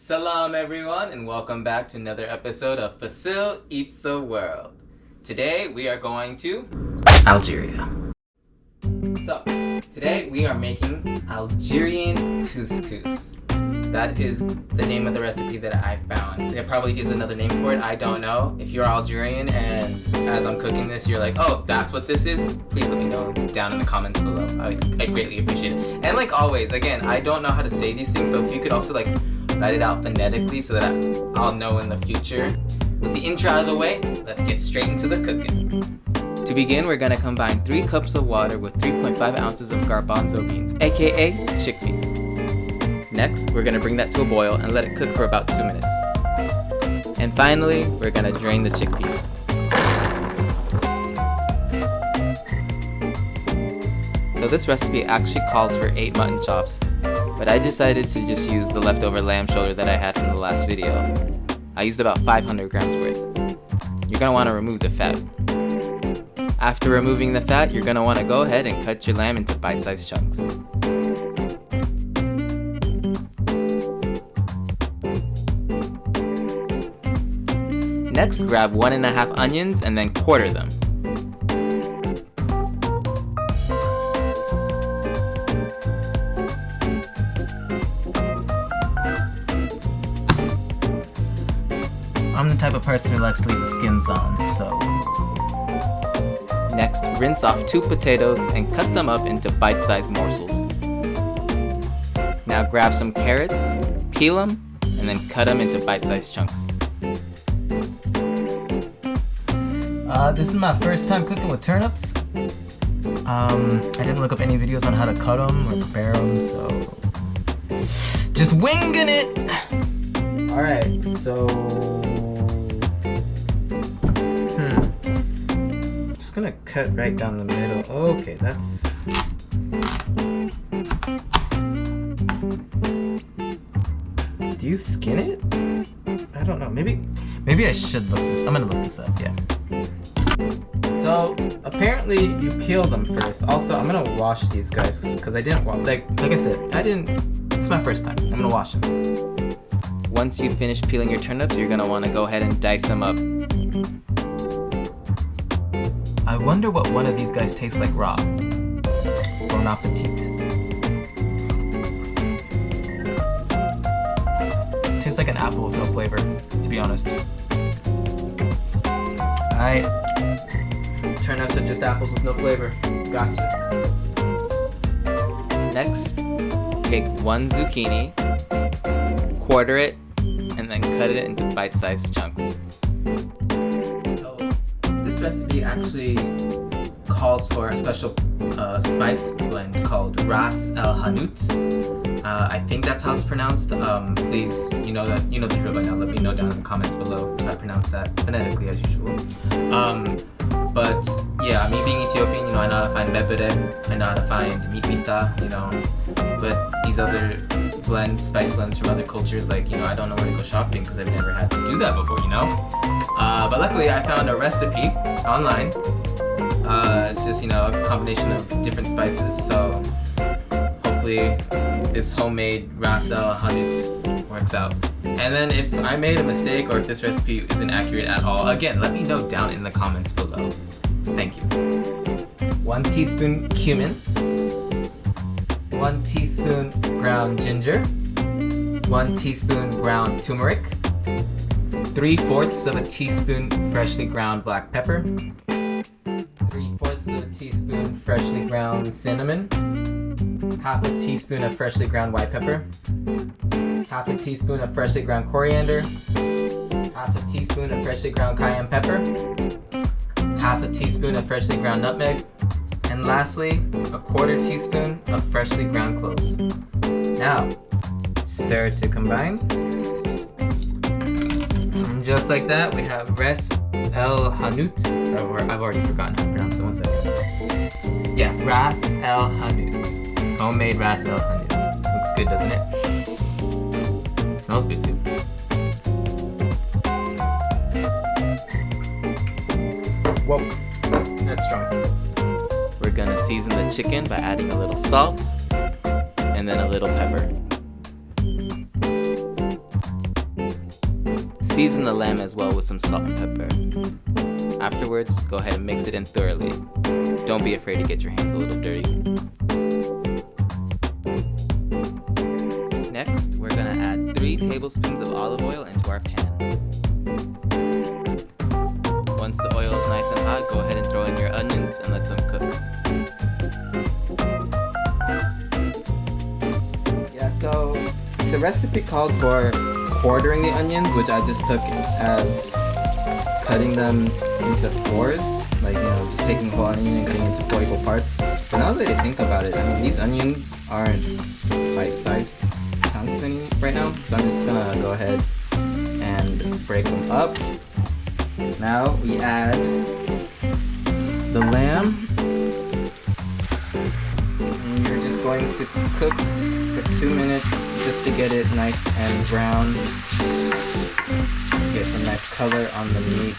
Salam everyone, and welcome back to another episode of Fassil Eats the World. Today we are going to Algeria. So, today we are making Algerian Cous Cous. That is the name of the recipe that I found. There probably is another name for it, I don't know. If you're Algerian and as I'm cooking this you're like, oh, that's what this is, please let me know down in the comments below. I'd greatly appreciate it. And like always, again, I don't know how to say these things, so if you could also write it out phonetically so that I'll know in the future. With the intro out of the way, let's get straight into the cooking. To begin, we're going to combine 3 cups of water with 3.5 ounces of garbanzo beans, aka chickpeas. Next, we're going to bring that to a boil and let it cook for about 2 minutes. And finally, we're going to drain the chickpeas. So this recipe actually calls for 8 mutton chops, but I decided to just use the leftover lamb shoulder that I had from the last video. I used about 500 grams worth. You're going to want to remove the fat. After removing the fat, you're going to want to go ahead and cut your lamb into bite-sized chunks. Next, grab 1.5 onions and then quarter them. I'm the type of person who likes to leave the skins on, so... Next, rinse off 2 potatoes and cut them up into bite-sized morsels. Now grab some carrots, peel them, and then cut them into bite-sized chunks. This is my first time cooking with turnips. I didn't look up any videos on how to cut them or prepare them, so... just winging it! Alright, so... Just gonna cut right down the middle. Okay, that's... Do you skin it? I don't know. Maybe I should look this. I'm gonna look this up. Yeah. So apparently you peel them first. Also, I'm gonna wash these guys because I didn't like I said, it's my first time. I'm gonna wash them. Once you finish peeling your turnips, you're gonna want to go ahead and dice them up. I wonder what one of these guys tastes like raw. Bon appetit. Tastes like an apple with no flavor, to be honest. Alright. Turnips are just apples with no flavor. Gotcha. Next, take 1 zucchini, quarter it, and then cut it into bite-sized chunks. So, this recipe actually calls for a special spice blend called Ras El Hanout. I think that's how it's pronounced. Please, you know the drill by now. Let me know down in the comments below how to pronounce that phonetically as usual. But yeah, me being Ethiopian, I know how to find bebere, I know how to find mitmita, but these other spice blends from other cultures, I don't know where to go shopping because I've never had to do that before, But luckily I found a recipe online. It's just, a combination of different spices, so hopefully this homemade Ras El Hanout works out. And then if I made a mistake or if this recipe isn't accurate at all, again, let me know down in the comments below. Thank you. 1 teaspoon cumin, 1 teaspoon ground ginger, 1 teaspoon ground turmeric, 3/4 of a teaspoon freshly ground black pepper, 3/4 of a teaspoon freshly ground cinnamon, 1/2 teaspoon of freshly ground white pepper, 1/2 teaspoon of freshly ground coriander, 1/2 teaspoon of freshly ground cayenne pepper, 1/2 teaspoon of freshly ground nutmeg, and lastly, 1/4 teaspoon of freshly ground cloves. Now, stir to combine. And just like that, we have Ras El Hanout. I've already forgotten how to pronounce it. 1 second. Yeah, Ras El Hanout. Homemade Ras El Hanout. Looks good, doesn't it? Smells good too. Whoa, that's strong. We're gonna season the chicken by adding a little salt and then a little pepper. Season the lamb as well with some salt and pepper. Afterwards, go ahead and mix it in thoroughly. Don't be afraid to get your hands a little dirty. Next, we're gonna add 3 tablespoons of olive oil into our pan. Once the oil is nice and hot, go ahead and throw in your onions and let them cook. Yeah, so the recipe called for quartering the onions, which I just took as cutting them into 4s, like, you know, just taking the whole onion and cutting it into 4 equal parts. But now that I think about it, I mean, these onions aren't bite-sized chunks right now, so I'm just gonna go ahead and break them up. Now we add the lamb, and you're just going to cook for 2 minutes just to get it nice and brown. Get some nice color on the meat.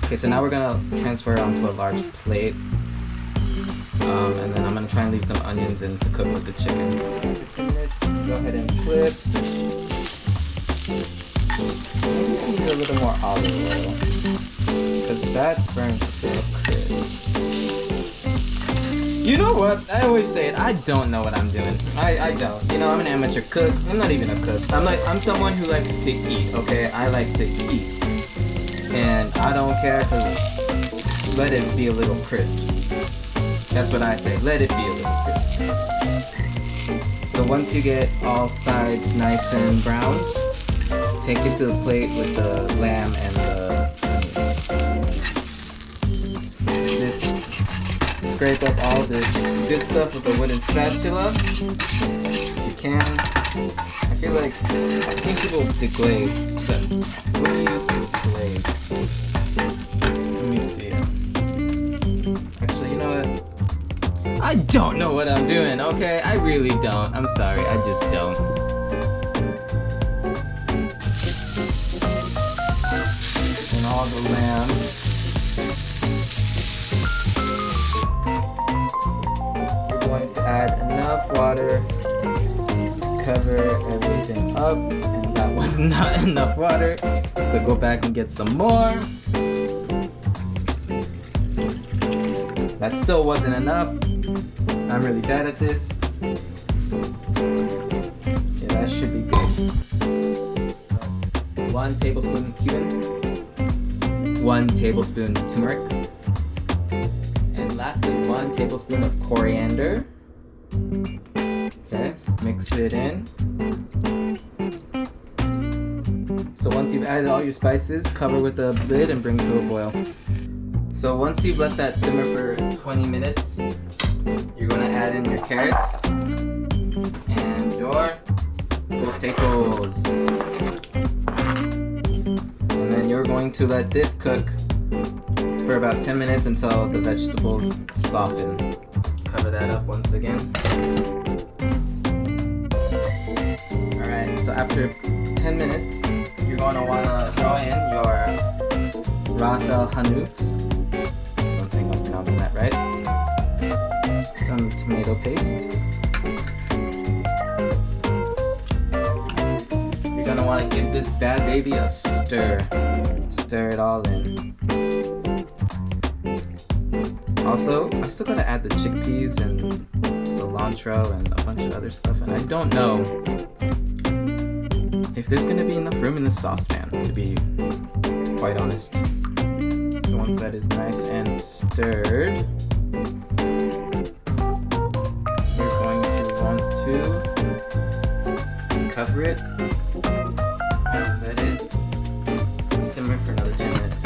Okay, so now we're gonna transfer it onto a large plate. And then I'm gonna try and leave some onions in to cook with the chicken. 15 minutes, go ahead and flip. Maybe I need a little more olive oil, because that's burnt to a crisp. You know what? I always say it. I don't know what I'm doing. I don't. You know, I'm an amateur cook. I'm not even a cook. I'm someone who likes to eat, okay? I like to eat. And I don't care, because let it be a little crisp. That's what I say. Let it be a little crisp. So once you get all sides nice and brown, take it to the plate with the lamb and the onions. Just scrape up all this good stuff with a wooden spatula. You can. I feel like I've seen people deglaze, but what do you use to glaze? Let me see. Actually, you know what? I don't know what I'm doing, okay? I really don't. I'm sorry, I just don't. And all the lamb. We're going to add enough water to cover everything up, and that was not enough water, so go back and get some more. That still wasn't enough. I'm really bad at this. Yeah, that should be good. 1 tablespoon cumin, 1 tablespoon turmeric, and lastly 1 tablespoon of coriander. Okay, mix it in. So once you've added all your spices, cover with a lid and bring to a boil. So once you've let that simmer for 20 minutes, you're going to add in your carrots and your potatoes. And then you're going to let this cook for about 10 minutes until the vegetables soften. Cover that up once again. Alright, so after 10 minutes, you're going to want to throw in your Fassil and I. I don't think I'm pronouncing that right. Some tomato paste. You're gonna want to give this bad baby a stir. Stir it all in. Also, I still gotta add the chickpeas and cilantro and a bunch of other stuff, and I don't know if there's gonna be enough room in the saucepan, to be quite honest. So once that is nice and stirred, you're going to want to cover it and let it simmer for another 10 minutes.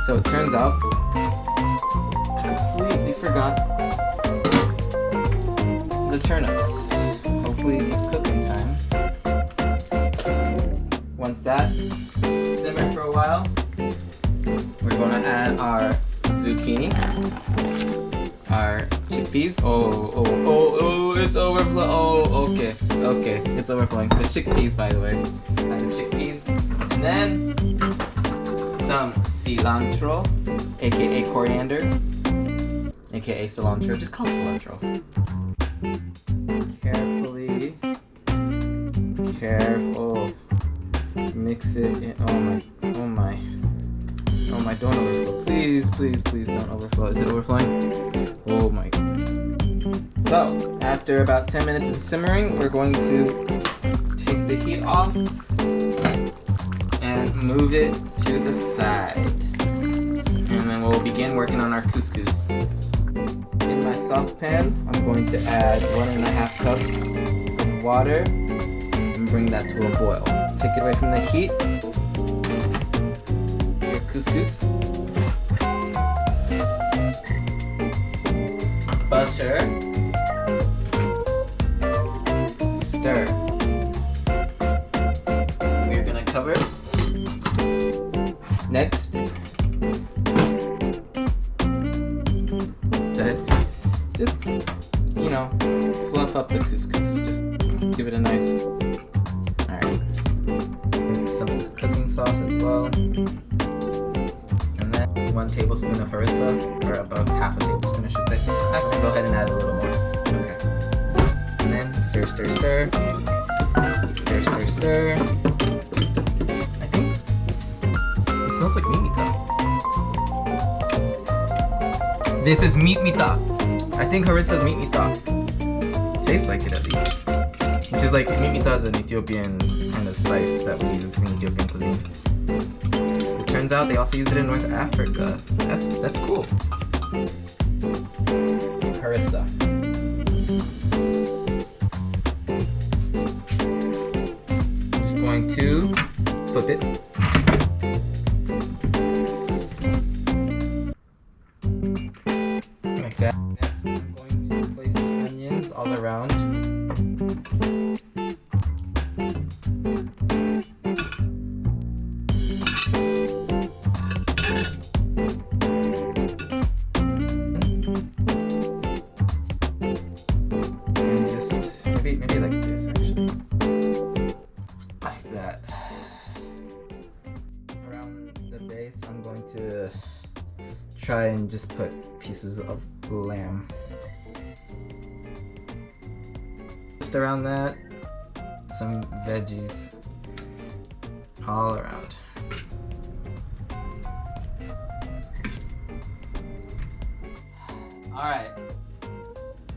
So it turns out I completely forgot the turnips. Hopefully these cook in time. Once that's simmered for a while, we're going to add our zucchini, our chickpeas. Oh, it's overflowing. Oh, okay, it's overflowing. The chickpeas, by the way. Add the chickpeas. And then some cilantro, aka coriander, aka cilantro. Just call it cilantro. Careful. Mix it in. Oh my. Oh my. Oh my, don't overflow. Please, please, please don't overflow. Is it overflowing? Oh my. So, after about 10 minutes of simmering, we're going to take the heat off and move it to the side. And then we'll begin working on our couscous. In my saucepan, I'm going to add 1.5 cups of water and bring that to a boil. Take it away from the heat. Your couscous. Butter. Stir. We're gonna cover. Next. Just, you know, fluff up the couscous. Just give it a nice. Alright. Some of this cooking sauce as well. And then 1 tablespoon of harissa, or about half a tablespoon, I should say. I'm gonna go ahead and add a little more. Okay. And then stir, stir, stir. Stir, stir, stir. I think it smells like meat mita. This is meat mita. I think harissa's meat mita. Tastes like it at least. Which is like, meat mita is an Ethiopian kind of spice that we use in Ethiopian cuisine. It turns out they also use it in North Africa. That's cool. Harissa. I'm just going to flip it. Like that. Next, I'm going to place the onions all around. And just maybe like this actually. Like that. Around the base, I'm going to try and just put pieces of lamb. Just around that, some veggies all around. Alright,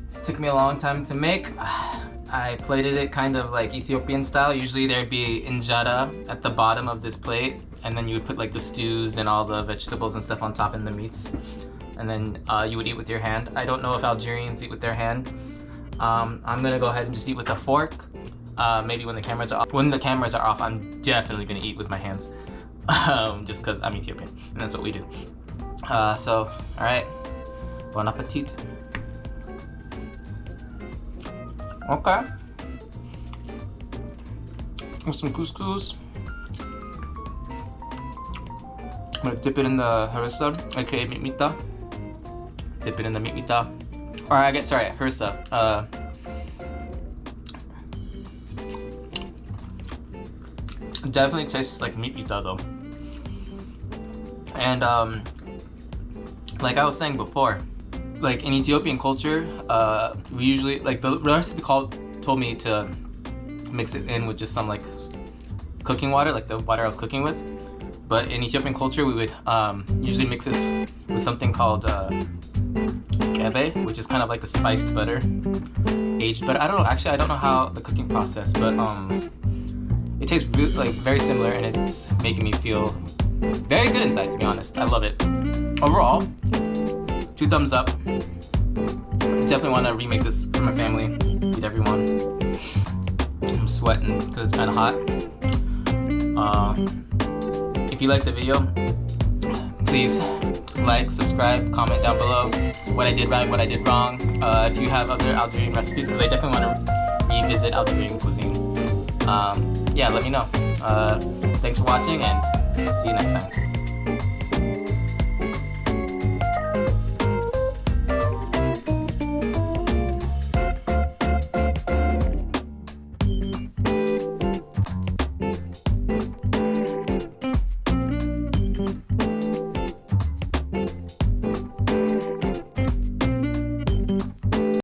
this took me a long time to make. I plated it kind of like Ethiopian style. Usually there'd be injera at the bottom of this plate, and then you would put like the stews and all the vegetables and stuff on top and the meats. And then you would eat with your hand. I don't know if Algerians eat with their hand. I'm gonna go ahead and just eat with a fork. Maybe when the cameras are off. When the cameras are off, I'm definitely gonna eat with my hands. Just cause I'm Ethiopian and that's what we do. So, alright. Bon appetit. Okay. With some couscous. I'm gonna dip it in the harissa, aka meat mita. Dip it in the meat mita. Or I get, sorry, harissa. Definitely tastes like meat mita though. And like I was saying before, like in Ethiopian culture, we usually, like the recipe told me to mix it in with just some like cooking water, like the water I was cooking with. But in Ethiopian culture, we would usually mix this with something called kebe, which is kind of like a spiced butter, aged butter. I don't know, actually I don't know how the cooking process, but it tastes really, like very similar, and it's making me feel very good inside, to be honest. I love it. Overall, 2 thumbs up. I definitely want to remake this for my family, feed everyone. I'm sweating because it's kind of hot. If you liked the video, please like, subscribe, comment down below what I did right, what I did wrong. If you have other Algerian recipes, because I definitely want to revisit Algerian cuisine. Yeah, let me know. Thanks for watching, and see you next time.